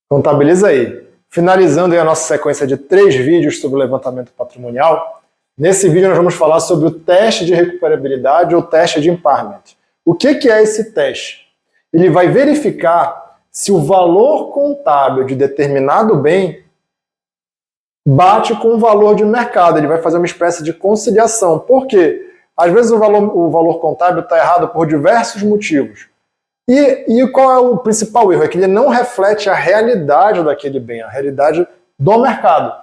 Contabiliza aí. Finalizando aí a nossa sequência de 3 vídeos sobre o levantamento patrimonial, nesse vídeo nós vamos falar sobre o teste de recuperabilidade ou teste de impairment. O que é esse teste? Ele vai verificar se o valor contábil de determinado bem bate com o valor de mercado. Ele vai fazer uma espécie de conciliação. Por quê? Às vezes o valor contábil está errado por diversos motivos. E qual é o principal erro? É que ele não reflete a realidade daquele bem, a realidade do mercado.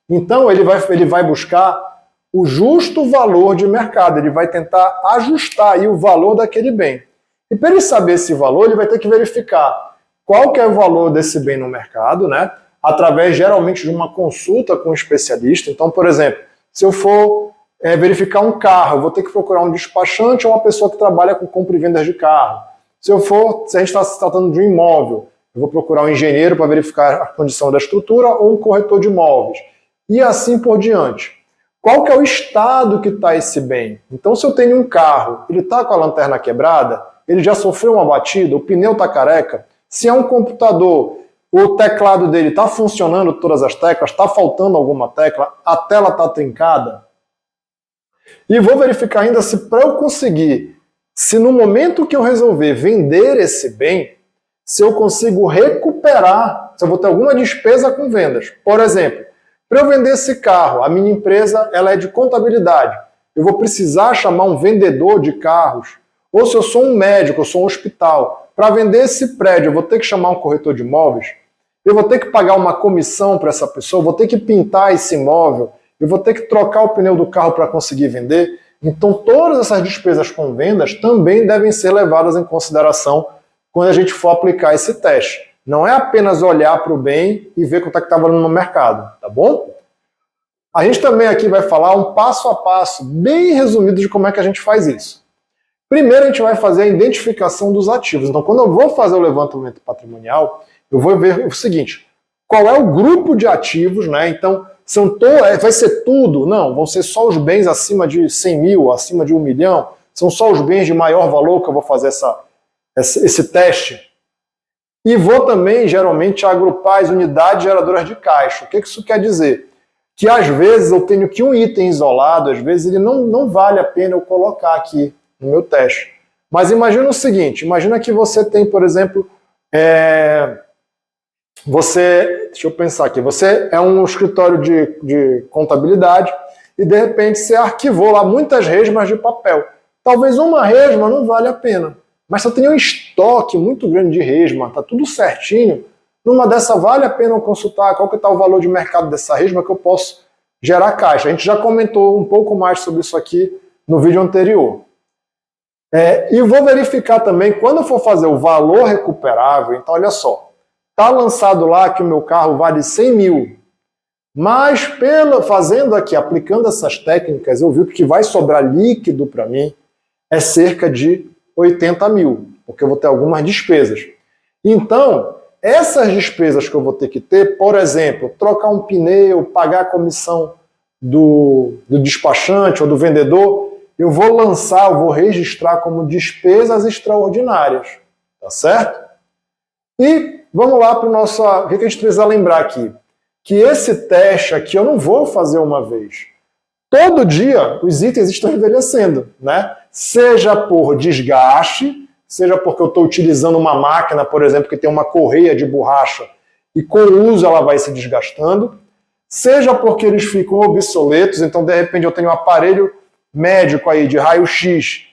Então ele vai buscar o justo valor de mercado, ele vai tentar ajustar aí o valor daquele bem. E para ele saber esse valor, ele vai ter que verificar qual que é o valor desse bem no mercado, né? Através geralmente de uma consulta com um especialista. Então, por exemplo, se eu for verificar um carro, eu vou ter que procurar um despachante ou uma pessoa que trabalha com compra e venda de carro. Se a gente está se tratando de um imóvel, eu vou procurar um engenheiro para verificar a condição da estrutura ou um corretor de imóveis. E assim por diante. Qual que é o estado que está esse bem? Então, se eu tenho um carro, ele está com a lanterna quebrada, ele já sofreu uma batida, o pneu está careca. Se é um computador, o teclado dele está funcionando todas as teclas, está faltando alguma tecla, a tela está trincada. E vou verificar ainda se para eu conseguir, se no momento que eu resolver vender esse bem, se eu consigo recuperar, se eu vou ter alguma despesa com vendas. Por exemplo, para eu vender esse carro, a minha empresa ela é de contabilidade, eu vou precisar chamar um vendedor de carros. Ou se eu sou um médico, eu sou um hospital, para vender esse prédio, eu vou ter que chamar um corretor de imóveis, eu vou ter que pagar uma comissão para essa pessoa, eu vou ter que pintar esse imóvel, eu vou ter que trocar o pneu do carro para conseguir vender. Então todas essas despesas com vendas também devem ser levadas em consideração quando a gente for aplicar esse teste. Não é apenas olhar para o bem e ver quanto é que está valendo no mercado, tá bom? A gente também aqui vai falar um passo a passo, bem resumido de como é que a gente faz isso. Primeiro a gente vai fazer a identificação dos ativos. Então quando eu vou fazer o levantamento patrimonial, eu vou ver o seguinte, qual é o grupo de ativos, né? Então, vai ser tudo? Não, vão ser só os bens acima de 100 mil, acima de 1 milhão, são só os bens de maior valor que eu vou fazer esse teste. E vou também, geralmente, agrupar as unidades geradoras de caixa. O que isso quer dizer? Que às vezes eu tenho que um item isolado, às vezes ele não vale a pena eu colocar aqui no meu teste. Mas imagina o seguinte, imagina que você tem, por exemplo, deixa eu pensar aqui, você é um escritório de contabilidade e de repente você arquivou lá muitas resmas de papel. Talvez uma resma não vale a pena, mas se eu tenho um estoque muito grande de resma, está tudo certinho, numa dessa vale a pena eu consultar qual que está o valor de mercado dessa resma que eu posso gerar caixa. A gente já comentou um pouco mais sobre isso aqui no vídeo anterior. E vou verificar também, quando eu for fazer o valor recuperável, então olha só, está lançado lá que o meu carro vale 100 mil, mas fazendo aqui, aplicando essas técnicas, eu vi que vai sobrar líquido para mim é cerca de 80 mil, porque eu vou ter algumas despesas. Então, essas despesas que eu vou ter que ter, por exemplo, trocar um pneu, pagar a comissão do despachante ou do vendedor, eu vou registrar como despesas extraordinárias, tá certo? E vamos lá para o nosso... O que a gente precisa lembrar aqui? Que esse teste aqui eu não vou fazer uma vez. Todo dia os itens estão envelhecendo, né? Seja por desgaste, seja porque eu estou utilizando uma máquina, por exemplo, que tem uma correia de borracha e com o uso ela vai se desgastando, seja porque eles ficam obsoletos, então de repente eu tenho um aparelho médico aí de raio-x,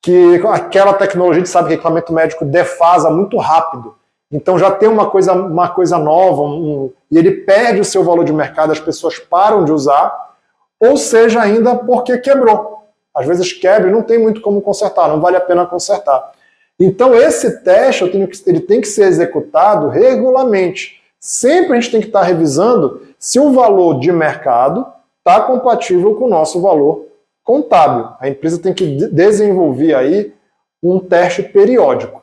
que aquela tecnologia, a gente sabe que equipamento médico defasa muito rápido. Então já tem uma coisa nova, e ele perde o seu valor de mercado, as pessoas param de usar, ou seja ainda porque quebrou. Às vezes quebra e não tem muito como consertar, não vale a pena consertar. Então esse teste ele tem que ser executado regularmente. Sempre a gente tem que estar revisando se o valor de mercado está compatível com o nosso valor contábil. A empresa tem que desenvolver aí um teste periódico.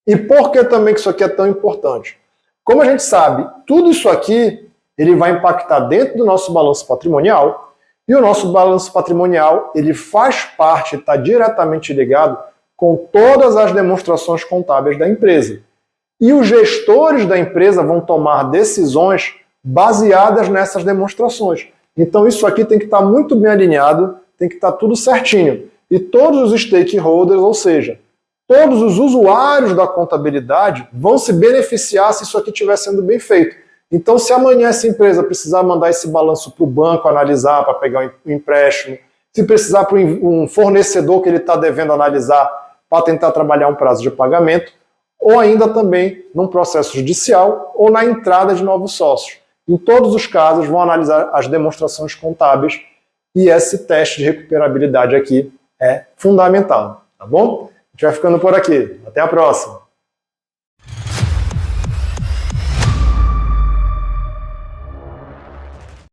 E por que também que isso aqui é tão importante? Como a gente sabe, tudo isso aqui ele vai impactar dentro do nosso balanço patrimonial, e o nosso balanço patrimonial ele faz parte, está diretamente ligado com todas as demonstrações contábeis da empresa. E os gestores da empresa vão tomar decisões baseadas nessas demonstrações. Então isso aqui tem que estar muito bem alinhado, tem que estar tudo certinho. E todos os stakeholders, ou seja, todos os usuários da contabilidade vão se beneficiar se isso aqui estiver sendo bem feito. Então, se amanhã essa empresa precisar mandar esse balanço para o banco analisar, para pegar o empréstimo, se precisar para um fornecedor que ele está devendo analisar para tentar trabalhar um prazo de pagamento, ou ainda também num processo judicial ou na entrada de novos sócios. Em todos os casos, vão analisar as demonstrações contábeis e esse teste de recuperabilidade aqui é fundamental, tá bom? A gente vai ficando por aqui. Até a próxima!